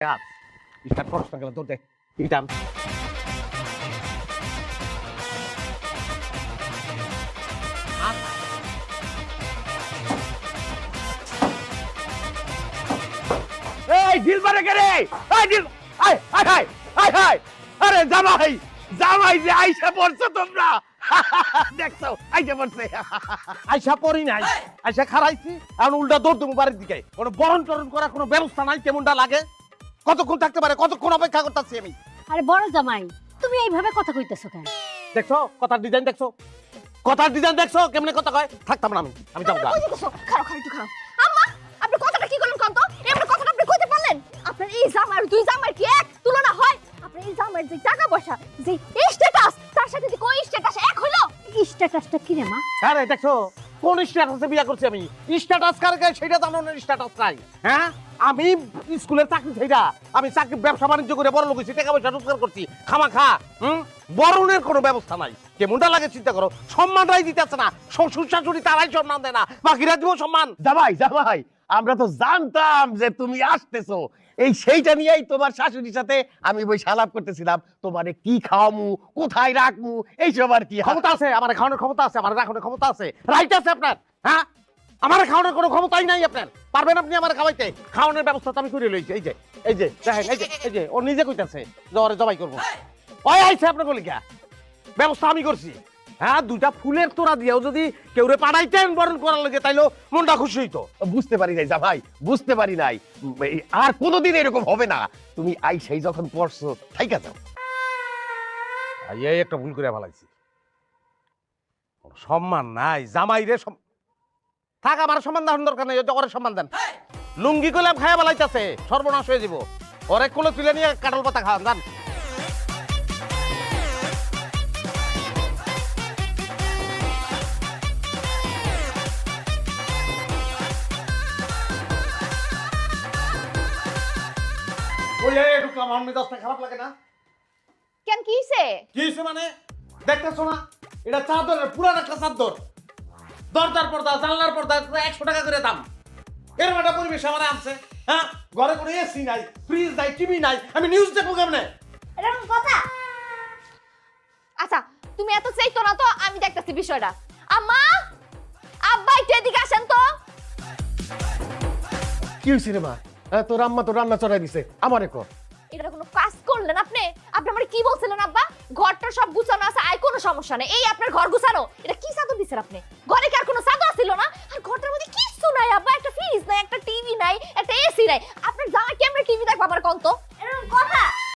Start করছ না কেন তোর দেখ ইটাম এই দিল মারে কে রে এই দিল আয় আয় আয় আয় আয় আরে জামাই জামাই যে আইসা পড়ছো তোমরা দেখছো আইসা পড়ছে আইসা পড়ি নাই আইসা খারাইছি আর উল্টা দৌড় দেবো বাড়ির দিকে কোনো বরণ টরণ করার কোনো ব্যবস্থা নাই কেমনটা লাগে কতক্ষণ থাকতে পারে কতক্ষণ অপেক্ষা করতেছি আমি আরে বড় জামাই তুমি এইভাবে কথা কইতেছো কেন? দেখছো কথার ডিজাইন দেখছো কথার ডিজাইন দেখছো কেমনে কথা কয় থাকতাম না আমি যাবো গা। খারাপ খারাপ একটু খারাপ আম্মা আপনি কথাটা কি করলেন কোন তো এমন কথাটা আপনি কইতে পারলেন আপনার এই জামাই দুই জামাই কি এক তুলনা হয় আপনার এই জামাইয়ের যে টাকা পয়সা যে স্ট্যাটাস তার সাথে যে কোন স্ট্যাটাস এক হলো স্ট্যাটাসটা কি রে মা? আরে দেখছো কোন স্ট্যাটাসে বিয়ে করছি আমি স্ট্যাটাস কার গায়ে সেটা জানো না স্ট্যাটাস নাই হ্যাঁ আমি স্কুলের চাকরি ছেড়া আমি চাকরি ব্যবসা বাণিজ্য করে বড় লোক হইছি টাকা পয়সা রোজগার করছি খামাখা বরণের কোনো ব্যবস্থা নাই কেমনটা লাগে চিন্তা করো সম্মানটাই দিতেছে না শ্বশুর শাশুড়ি তারাই সম্মান দেয় না বাকিরা দিব সম্মান জামাই জামাই আমরা তো জানতাম যে তুমি আসতেছো এই সেইটা নিয়েই তোমার শাশুড়ির সাথে আমি বই সালাপ করতেছিলাম তোমারে কি খাওয়ামু কোথায় রাখমু এইসব আর কি ক্ষমতা আছে আমার খাওয়ানোর ক্ষমতা আছে আমার রাখানোর ক্ষমতা আছে রাইট আছে আপনার হ্যাঁ আমার খাওয়ানোর কোনো ক্ষমতাই নাই আপনার পারবেন আপনি আমার খাওয়াইতে খাওয়ানোর ব্যবস্থা তো আমি করে লইছি এই যে দেখেন এই যে ও নিজে কইতাছে যে ওরে জবাই করবো ওই আইছে আপনার গলিকা ব্যবস্থা আমি করছি হ্যাঁ দুইটা ফুলের তোড়া দিয়েও যদি কেউরে পাঠাইতেন বরণ করার লাগে তাইলেও মনটা খুশি হইতো বুঝতে পারি নাই জামাই বুঝতে পারি নাই আর কোনোদিন এরকম হবে না তুমি আইসাই যখন পড়ছো থাইকা যাও এই একটা ভুল করে ফেলাইছি সম্মান নাই জামাই রে থাক আমার সম্মান দেওয়ার দরকার নেই ওরে সম্মান দেন লুঙ্গি কলাম খায়া ফেলাইতেছে সর্বনাশ হয়ে যাব ওরে কোলে তুলে নিয়ে কাঁঠাল পাতা খাওয়ান জান ওই ঢুকলাম আমার মেজাজটা খারাপ লাগে না কেন কি হইছে কি হয়েছে মানে দেখতেছো না এটা চাদরের পুরান একটা চাদর দরজার পর্দা জানলার পর্দা 100 টাকা করে দাম এরকম একটা পরিবেশ আমার আনছে হ্যাঁ ঘরে কোনো এসি নাই ফ্রিজ নাই টিভি নাই আমি নিউজ দেখবো কেমনে এরকম কথা আচ্ছা তুমি এত চাইতো না তো আমি দেখতেছি বিষয়টা আম্মা আব্বা একটু এদিকে আসেন তো কি হয়েছে রে মা তোর আম্মা তো রান্না চড়াই দিছে আমারে কর এটা কোনো কাজ করলেন আপনি আপনি আমারে কি বলছিলেন আব্বা ঘরটা সব গুছানো আছে আর কোনো সমস্যা নেই এই আপনার ঘর গুছানো এটা কি চাদর দিছেন আপনি ঘরে কি আর কোনো চাদর ছিল না আর ঘরটার মধ্যে কিছু নাই আব্বা একটা ফ্রিজ নাই একটা টিভি নাই একটা এসি নাই আপনার জামাই কেমনে টিভি দেখবা আমার কোন তো